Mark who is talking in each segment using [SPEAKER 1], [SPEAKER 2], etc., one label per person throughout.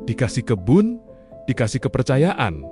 [SPEAKER 1] dikasih kebun, dikasih kepercayaan.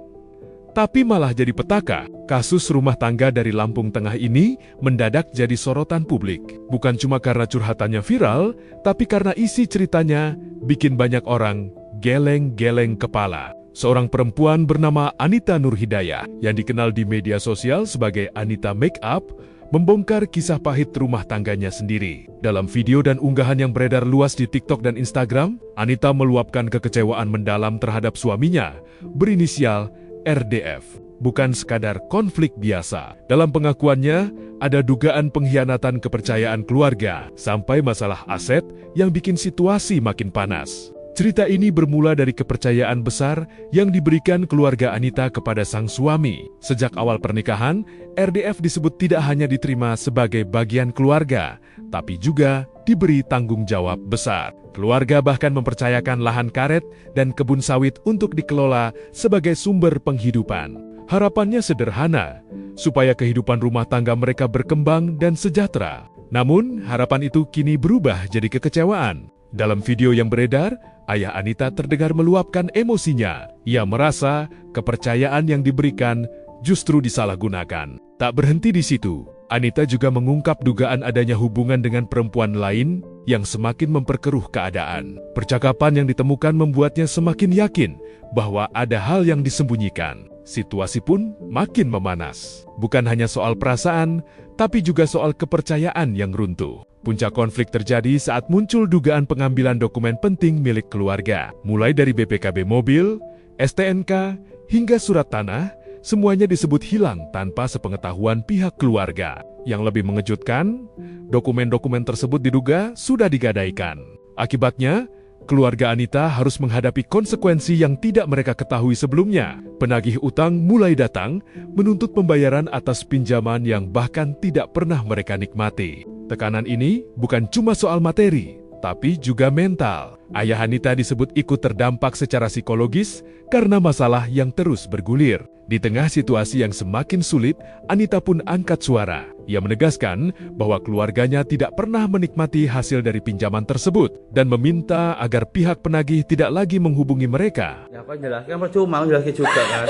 [SPEAKER 1] Tapi malah jadi petaka, kasus rumah tangga dari Lampung Tengah ini mendadak jadi sorotan publik. Bukan cuma karena curhatannya viral, tapi karena isi ceritanya bikin banyak orang geleng-geleng kepala. Seorang perempuan bernama Anita Nurhidayah yang dikenal di media sosial sebagai Anita Makeup membongkar kisah pahit rumah tangganya sendiri. Dalam video dan unggahan yang beredar luas di TikTok dan Instagram, Anita meluapkan kekecewaan mendalam terhadap suaminya berinisial RDF. Bukan sekadar konflik biasa. Dalam pengakuannya, ada dugaan pengkhianatan kepercayaan keluarga, sampai masalah aset yang bikin situasi makin panas. Cerita ini bermula dari kepercayaan besar yang diberikan keluarga Anita kepada sang suami. Sejak awal pernikahan, RDF disebut tidak hanya diterima sebagai bagian keluarga, tapi juga diberi tanggung jawab besar. Keluarga bahkan mempercayakan lahan karet dan kebun sawit untuk dikelola sebagai sumber penghidupan. Harapannya sederhana, supaya kehidupan rumah tangga mereka berkembang dan sejahtera. Namun, harapan itu kini berubah jadi kekecewaan. Dalam video yang beredar, ayah Anita terdengar meluapkan emosinya. Ia merasa kepercayaan yang diberikan justru disalahgunakan. Tak berhenti di situ, Anita juga mengungkap dugaan adanya hubungan dengan perempuan lain yang semakin memperkeruh keadaan. Percakapan yang ditemukan membuatnya semakin yakin bahwa ada hal yang disembunyikan. Situasi pun makin memanas. Bukan hanya soal perasaan, tapi juga soal kepercayaan yang runtuh. Puncak konflik terjadi saat muncul dugaan pengambilan dokumen penting milik keluarga. Mulai dari BPKB mobil, STNK, hingga surat tanah, semuanya disebut hilang tanpa sepengetahuan pihak keluarga. Yang lebih mengejutkan, dokumen-dokumen tersebut diduga sudah digadaikan. Akibatnya, keluarga Anita harus menghadapi konsekuensi yang tidak mereka ketahui sebelumnya. Penagih utang mulai datang, menuntut pembayaran atas pinjaman yang bahkan tidak pernah mereka nikmati. Tekanan ini bukan cuma soal materi, tapi juga mental. Ayah Anita disebut ikut terdampak secara psikologis karena masalah yang terus bergulir. Di tengah situasi yang semakin sulit, Anita pun angkat suara. Ia menegaskan bahwa keluarganya tidak pernah menikmati hasil dari pinjaman tersebut dan meminta agar pihak penagih tidak lagi menghubungi mereka.
[SPEAKER 2] Ya apa jelaskan percuma jelaskan juga kan.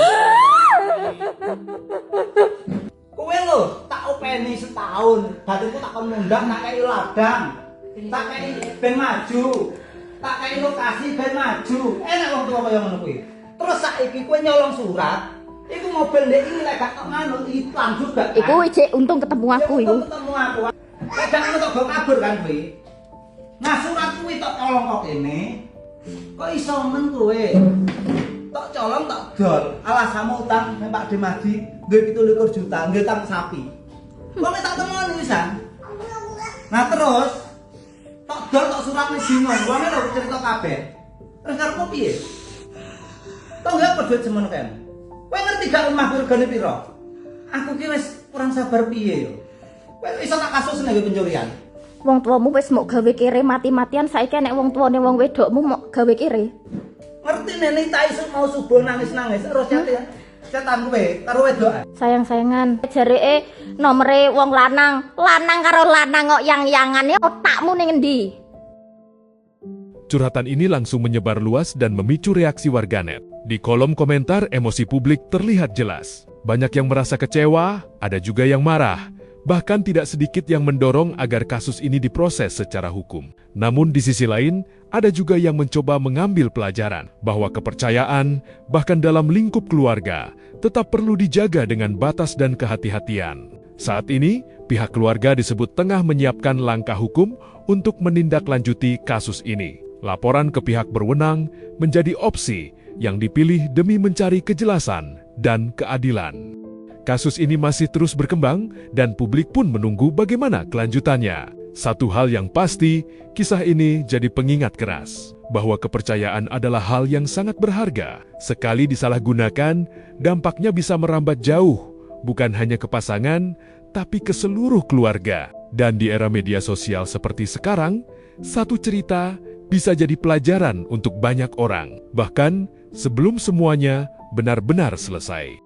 [SPEAKER 3] Kowe lho, tak openi setahun, badanku tak kon ngundang nak kei ladang. Tak kei ben maju. Tak kei lokasi ben maju. Enak wong tuwa kaya ngono kuwi. Terus saiki kowe nyolong surat, iku mobil ndek iki lek gak kok nganu iklan juga. Kan?
[SPEAKER 4] Iku ijek untung ketemu aku iku.
[SPEAKER 3] Ketemu aku. Lek gak ngono kok go kabur kan kowe. Nah surat kuwi tok colong kok kene. Kok iso men kowe? Tok colong tok dol. Alasanmu utang nek Pak Demadi nggih 17 juta, nggih utang sapi. Wong tak temoni pisan. Nah terus tok dol tok surat wis bingung. Wong lho cerita kabeh. Terus karepmu piye? Tok gak duit semono kan. Kowe ngerti gak omahku regane piro? Aku ki wis kurang sabar piye yo. Kowe iso tak kasus nek pencurian.
[SPEAKER 4] Wong tuamu wis mok gawe kere mati-matian, saiki nek wong tuane wong wedokmu mok gawe kere.
[SPEAKER 3] Ngerti nenek tak iso mau subuh nangis-nangis terus setan kowe karo wedokan.
[SPEAKER 4] Sayang-sayangan, jareke nomere wong lanang karo lanang kok yang-yangane otakmu ning endi?
[SPEAKER 1] Curhatan ini langsung menyebar luas dan memicu reaksi warganet. Di kolom komentar, emosi publik terlihat jelas. Banyak yang merasa kecewa, ada juga yang marah. Bahkan tidak sedikit yang mendorong agar kasus ini diproses secara hukum. Namun di sisi lain, ada juga yang mencoba mengambil pelajaran bahwa kepercayaan, bahkan dalam lingkup keluarga, tetap perlu dijaga dengan batas dan kehati-hatian. Saat ini, pihak keluarga disebut tengah menyiapkan langkah hukum untuk menindaklanjuti kasus ini. Laporan ke pihak berwenang menjadi opsi yang dipilih demi mencari kejelasan dan keadilan. Kasus ini masih terus berkembang dan publik pun menunggu bagaimana kelanjutannya. Satu hal yang pasti, kisah ini jadi pengingat keras bahwa kepercayaan adalah hal yang sangat berharga. Sekali disalahgunakan, dampaknya bisa merambat jauh, bukan hanya ke pasangan, tapi ke seluruh keluarga. Dan di era media sosial seperti sekarang, satu cerita bisa jadi pelajaran untuk banyak orang, bahkan sebelum semuanya benar-benar selesai.